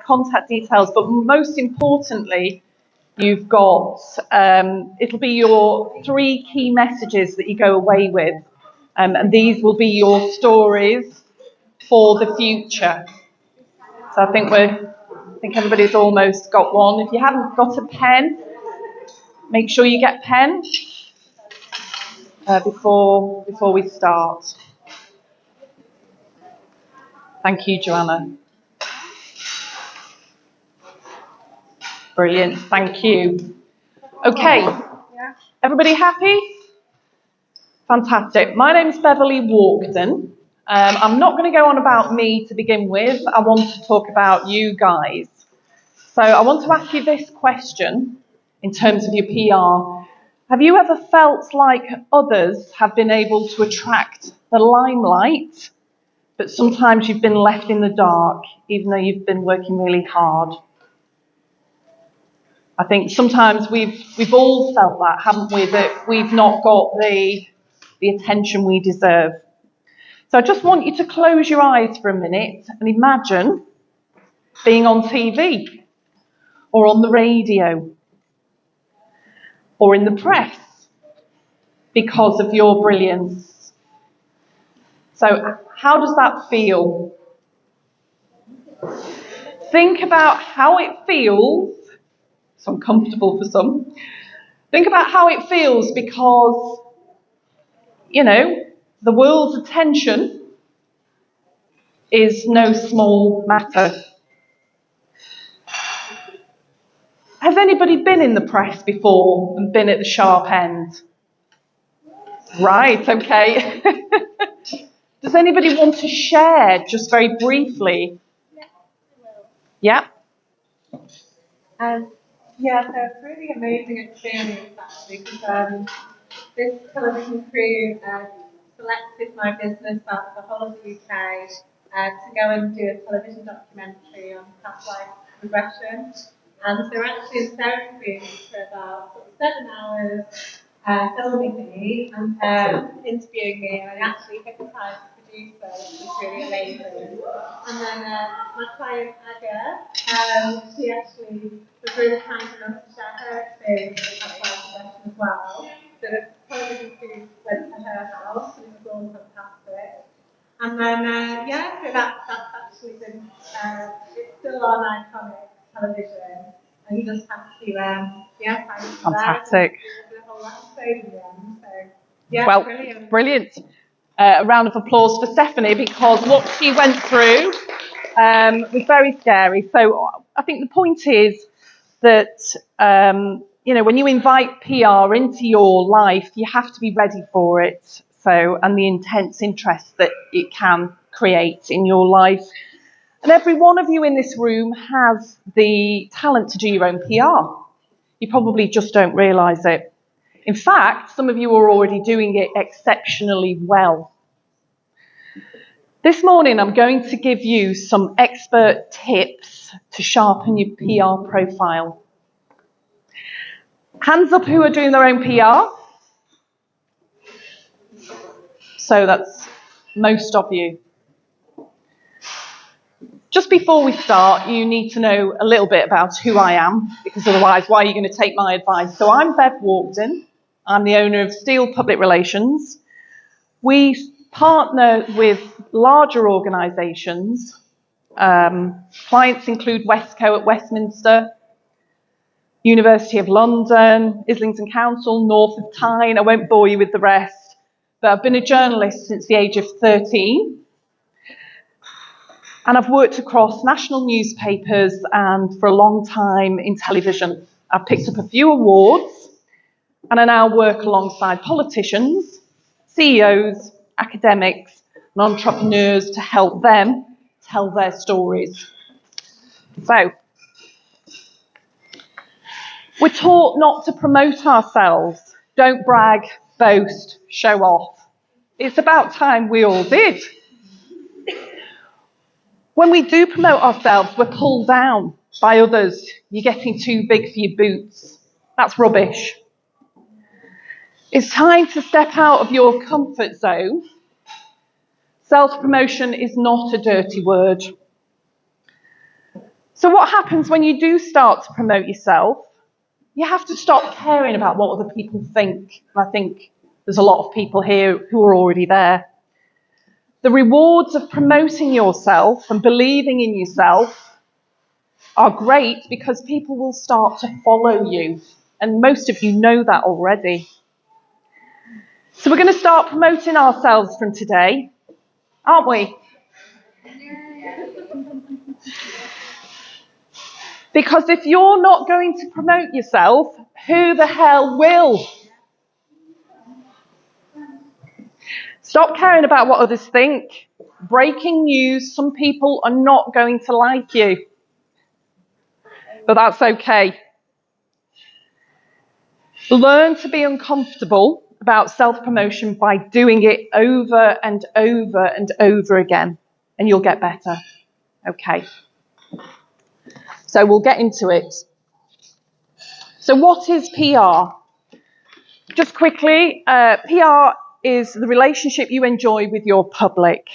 contact details, but most importantly, you've got, it'll be your 3 key messages that you go away with. And these will be your stories for the future. So I think everybody's almost got one. If you haven't got a pen, make sure you get a pen before we start. Thank you, Joanna. Brilliant, thank you. Okay, everybody happy? Fantastic. My name's Beverly Walkden. I'm not going to go on about me to begin with. I want to talk about you guys. So I want to ask you this question in terms of your PR. Have you ever felt like others have been able to attract the limelight, but sometimes you've been left in the dark, even though you've been working really hard? I think sometimes we've all felt that, haven't we? That we've not got the attention we deserve. So I just want you to close your eyes for a minute and imagine being on TV or on the radio or in the press because of your brilliance. So how does that feel? Think about how it feels. It's uncomfortable for some. Think about how it feels because, the world's attention is no small matter. Has anybody been in the press before and been at the sharp end? Right, okay. Does anybody want to share just very briefly? Yeah? Yeah, so it's a really amazing experience actually because this television crew selected my business out of the whole of the UK to go and do a television documentary on past life regression. And so we're actually in Sainsbury's for about 7 hours filming me and interviewing me, and I actually hypnotised the producer, which was really amazing. And then my client Aga, she actually was really kind enough to share her experience with past life regression as well. So the television crew went to her house, and it was all fantastic. And then, so that's actually been, it's still on iconic television, and you just have to, Fantastic. the whole episode in the end. So, well, brilliant. Brilliant. A round of applause for Stephanie because what she went through was very scary. So I think the point is that, when you invite PR into your life, you have to be ready for it. So, and the intense interest that it can create in your life. And every one of you in this room has the talent to do your own PR. You probably just don't realise it. In fact, some of you are already doing it exceptionally well. This morning, I'm going to give you some expert tips to sharpen your PR profile. Hands up who are doing their own PR. So that's most of you. Just before we start, you need to know a little bit about who I am, because otherwise, why are you going to take my advice? So I'm Bev Walkden. I'm the owner of Steel Public Relations. We partner with larger organisations. Clients include Westco at Westminster, University of London, Islington Council, North of Tyne. I won't bore you with the rest, but I've been a journalist since the age of 13. And I've worked across national newspapers and for a long time in television. I've picked up a few awards, and I now work alongside politicians, CEOs, academics, and entrepreneurs to help them tell their stories. So, we're taught not to promote ourselves. Don't brag, boast, show off. It's about time we all did. When we do promote ourselves, we're pulled down by others. You're getting too big for your boots. That's rubbish. It's time to step out of your comfort zone. Self-promotion is not a dirty word. So what happens when you do start to promote yourself? You have to stop caring about what other people think. And I think there's a lot of people here who are already there. The rewards of promoting yourself and believing in yourself are great because people will start to follow you. And most of you know that already. So we're going to start promoting ourselves from today, aren't we? Because if you're not going to promote yourself, who the hell will? Stop caring about what others think. Breaking news, some people are not going to like you. But that's okay. Learn to be uncomfortable about self-promotion by doing it over and over and over again, and you'll get better. Okay. So we'll get into it. So what is PR? Just quickly, PR is the relationship you enjoy with your public.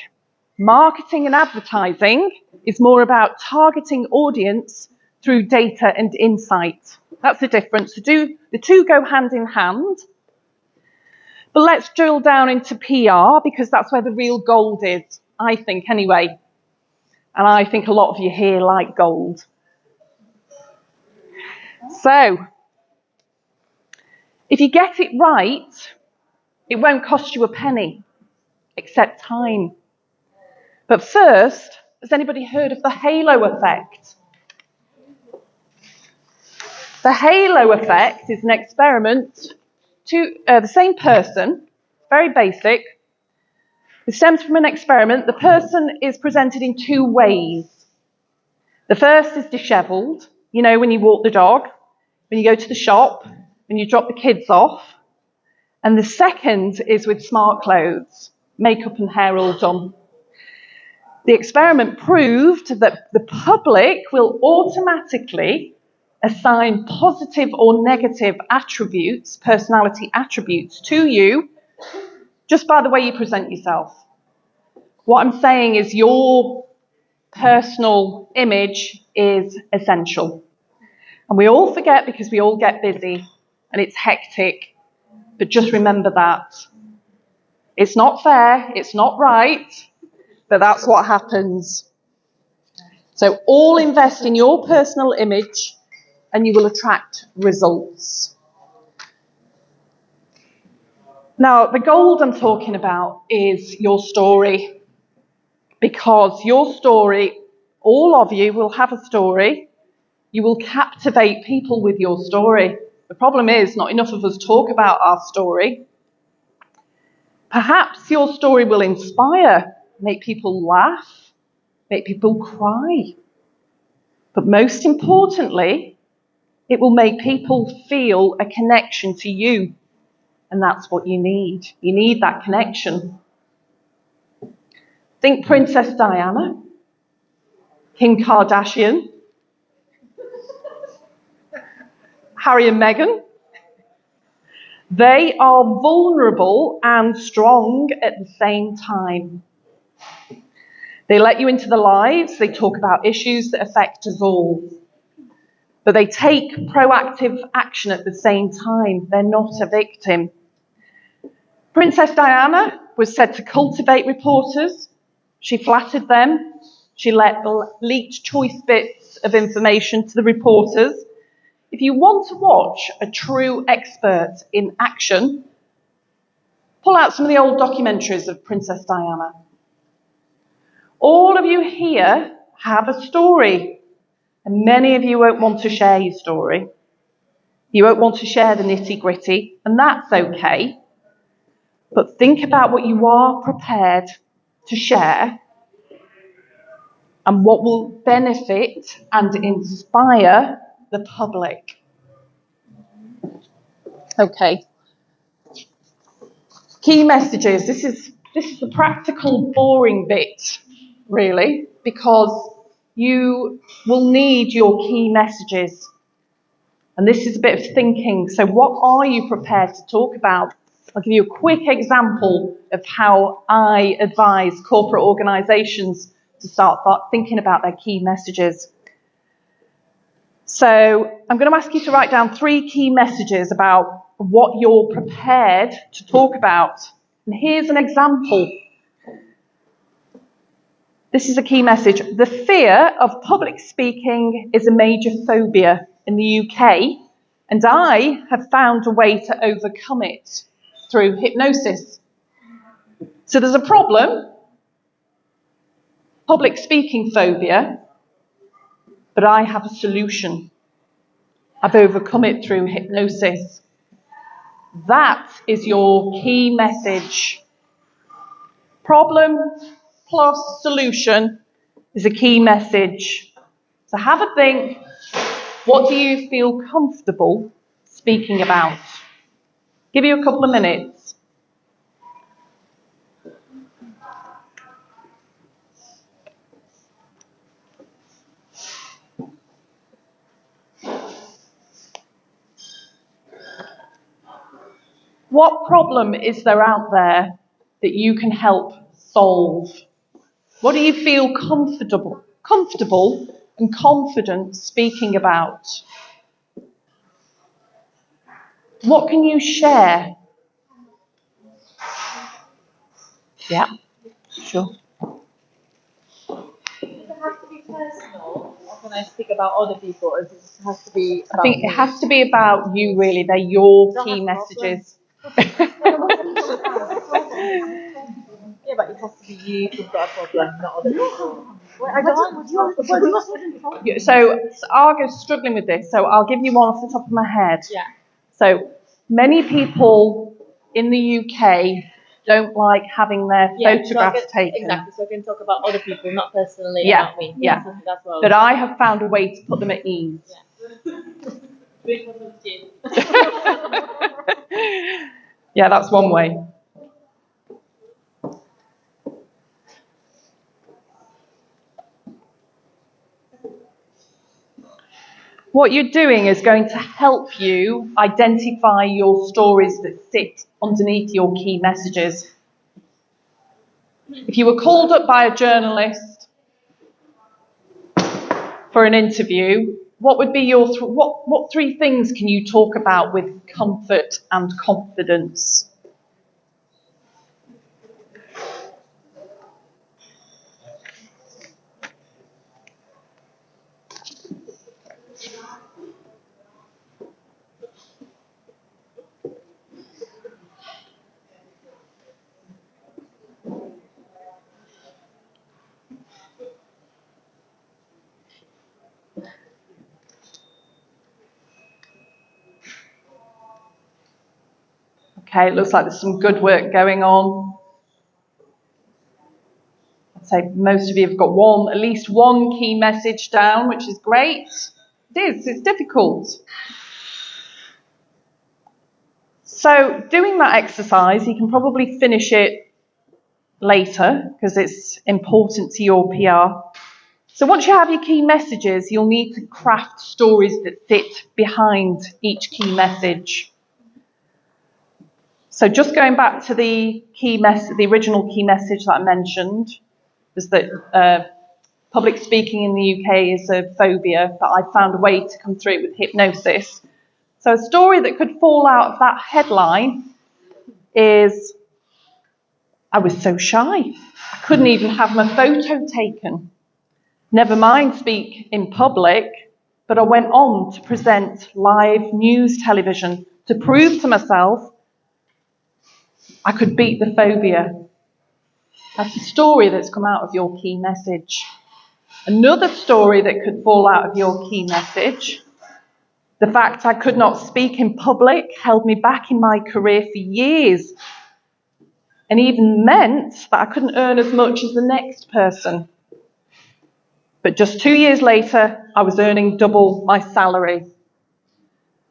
Marketing and advertising is more about targeting audience through data and insight. That's the difference. The two go hand in hand. But let's drill down into PR because that's where the real gold is, I think anyway. And I think a lot of you here like gold. So, if you get it right, it won't cost you a penny, except time. But first, has anybody heard of the halo effect? The halo effect is an experiment to the same person, very basic. It stems from an experiment. The person is presented in two ways. The first is dishevelled, you know, when you walk the dog, when you go to the shop, when you drop the kids off. And the second is with smart clothes, makeup and hair all done. The experiment proved that the public will automatically assign positive or negative attributes, personality attributes, to you just by the way you present yourself. What I'm saying is your personal image is essential. And we all forget because we all get busy and it's hectic. But just remember that. It's not fair, it's not right, but that's what happens. So all invest in your personal image and you will attract results. Now, the gold I'm talking about is your story. Because your story, all of you will have a story. You will captivate people with your story. The problem is not enough of us talk about our story. Perhaps your story will inspire, make people laugh, make people cry. But most importantly, it will make people feel a connection to you. And that's what you need. You need that connection. Think Princess Diana, Kim Kardashian, Harry and Meghan. They are vulnerable and strong at the same time. They let you into their lives. They talk about issues that affect us all. But they take proactive action at the same time. They're not a victim. Princess Diana was said to cultivate reporters. She flattered them. She leaked choice bits of information to the reporters. If you want to watch a true expert in action, pull out some of the old documentaries of Princess Diana. All of you here have a story, and many of you won't want to share your story. You won't want to share the nitty-gritty, and that's okay. But think about what you are prepared to share and what will benefit and inspire the public. Okay. Key messages. This is the practical, boring bit, really, because you will need your key messages. And this is a bit of thinking. So what are you prepared to talk about? I'll give you a quick example of how I advise corporate organisations to start thinking about their key messages. So I'm going to ask you to write down 3 key messages about what you're prepared to talk about. And here's an example. This is a key message. The fear of public speaking is a major phobia in the UK, and I have found a way to overcome it through hypnosis. So there's a problem, public speaking phobia, but I have a solution. I've overcome it through hypnosis. That is your key message. Problem plus solution is a key message. So have a think. What do you feel comfortable speaking about? Give you a couple of minutes. What problem is there out there that you can help solve? What do you feel comfortable and confident speaking about? What can you share? Yeah, sure. Does it have to be personal, or can I speak about other people, or does it have to be about I think me? it has to be about you, really. They're your Don't key have messages. Yeah, but it has to be you who's got a problem, not other people. Well, I don't. So Argo's struggling with this, so I'll give you one off the top of my head. Yeah. So many people in the UK don't like having their photographs taken. Exactly, so I can talk about other people, not personally Yeah, about me. yeah. So that's what But I have found a way to put them at ease. Yeah, that's one way. What you're doing is going to help you identify your stories that sit underneath your key messages. If you were called up by a journalist for an interview, what would be your what 3 things can you talk about with comfort and confidence? Okay, it looks like there's some good work going on. I'd say most of you have got at least one key message down, which is great. It's difficult. So doing that exercise, you can probably finish it later because it's important to your PR. So once you have your key messages, you'll need to craft stories that sit behind each key message. So just going back to the original key message that I mentioned, was that public speaking in the UK is a phobia, but I found a way to come through it with hypnosis. So a story that could fall out of that headline is, I was so shy. I couldn't even have my photo taken. Never mind speak in public, but I went on to present live news television to prove to myself I could beat the phobia. That's a story that's come out of your key message. Another story that could fall out of your key message, the fact I could not speak in public held me back in my career for years, and even meant that I couldn't earn as much as the next person. But just 2 years later, I was earning double my salary.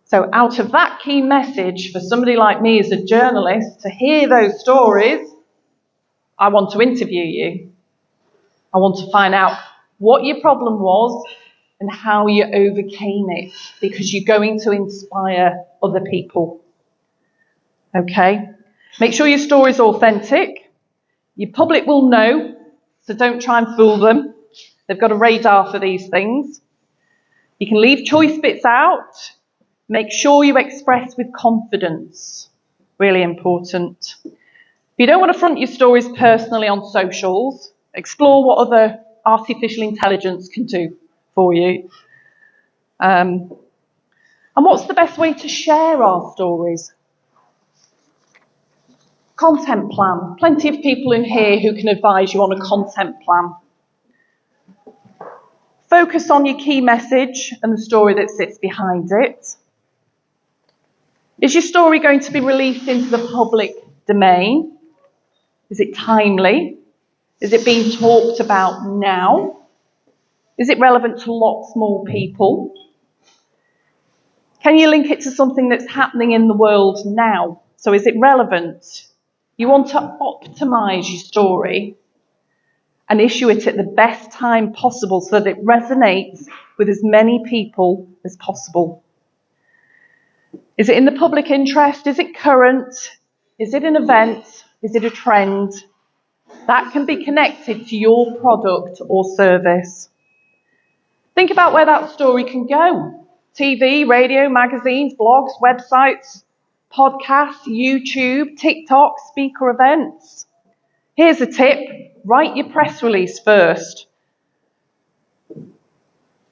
So out of that key message, for somebody like me as a journalist, to hear those stories, I want to interview you. I want to find out what your problem was and how you overcame it, because you're going to inspire other people. Okay? Make sure your story's authentic. Your public will know, so don't try and fool them. They've got a radar for these things. You can leave choice bits out. Make sure you express with confidence. Really important. If you don't want to front your stories personally on socials, explore what other artificial intelligence can do for you. And what's the best way to share our stories? Content plan. Plenty of people in here who can advise you on a content plan. Focus on your key message and the story that sits behind it. Is your story going to be released into the public domain? Is it timely? Is it being talked about now? Is it relevant to lots more people? Can you link it to something that's happening in the world now? So is it relevant? You want to optimise your story and issue it at the best time possible so that it resonates with as many people as possible. Is it in the public interest? Is it current? Is it an event? Is it a trend? That can be connected to your product or service. Think about where that story can go. TV, radio, magazines, blogs, websites, podcasts, YouTube, TikTok, speaker events. Here's a tip. Write your press release first.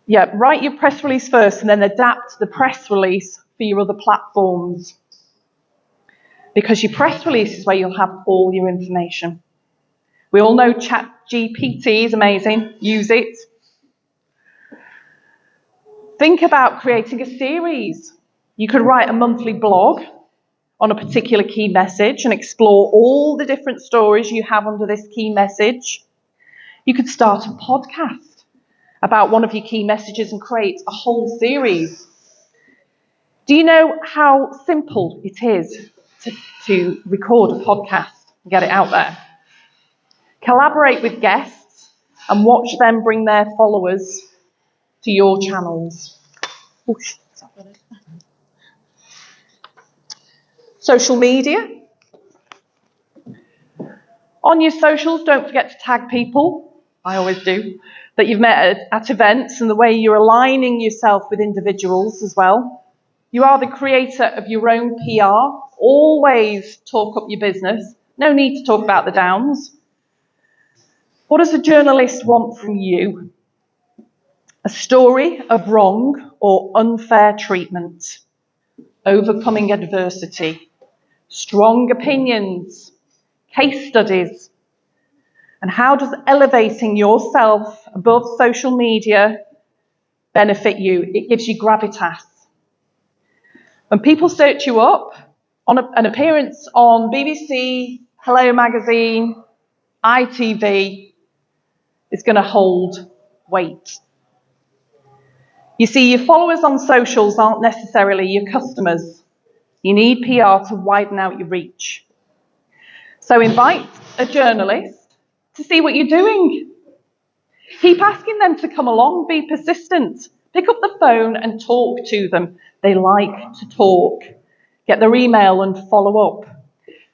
Write your press release first and then adapt the press release for your other platforms. Because your press release is where you'll have all your information. We all know ChatGPT is amazing. Use it. Think about creating a series. You could write a monthly blog on a particular key message and explore all the different stories you have under this key message. You could start a podcast about one of your key messages and create a whole series. Do you know how simple it is to record a podcast and get it out there? Collaborate with guests and watch them bring their followers to your channels. Social media. On your socials, don't forget to tag people, I always do, that you've met at events and the way you're aligning yourself with individuals as well. You are the creator of your own PR. Always talk up your business. No need to talk about the downs. What does a journalist want from you? A story of wrong or unfair treatment, overcoming adversity, strong opinions, case studies, and how does elevating yourself above social media benefit you? It gives you gravitas. When people search you up, on an appearance on BBC, Hello Magazine, ITV, is going to hold weight. You see, your followers on socials aren't necessarily your customers. You need PR to widen out your reach. So invite a journalist to see what you're doing. Keep asking them to come along, be persistent. Pick up the phone and talk to them. They like to talk. Get their email and follow up.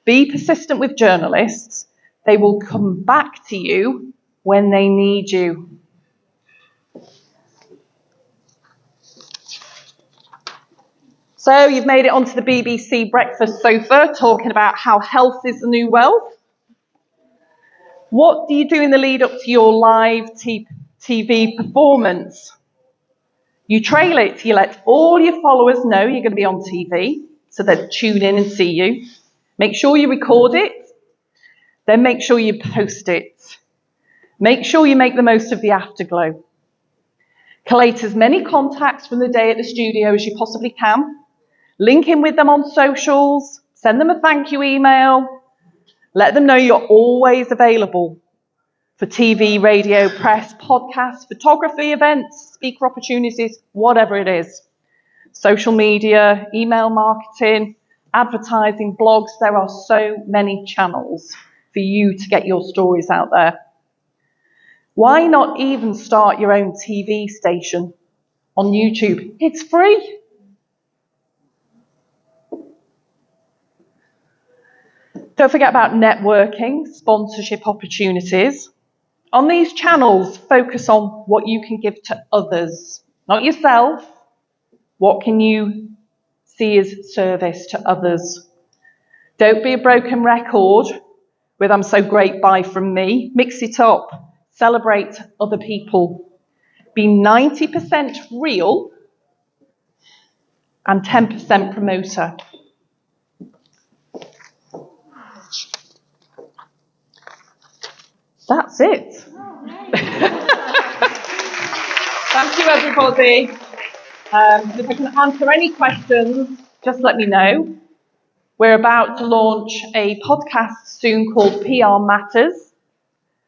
Be persistent with journalists. They will come back to you when they need you. So you've made it onto the BBC breakfast sofa talking about how health is the new wealth. What do you do in the lead up to your live TV performance? You trail it. You let all your followers know you're going to be on TV so they tune in and see you. Make sure you record it. Then make sure you post it. Make sure you make the most of the afterglow. Collate as many contacts from the day at the studio as you possibly can. Link in with them on socials, send them a thank you email, let them know you're always available for TV, radio, press, podcasts, photography, events, speaker opportunities, whatever it is. Social media, email marketing, advertising, blogs, there are so many channels for you to get your stories out there. Why not even start your own TV station on YouTube? It's free. Don't forget about networking, sponsorship opportunities. On these channels, focus on what you can give to others. Not yourself. What can you see as service to others? Don't be a broken record with "I'm so great, bye from me." Mix it up. Celebrate other people. Be 90% real and 10% promoter. That's it. Thank you, everybody. If I can answer any questions, just let me know. We're about to launch a podcast soon called PR Matters.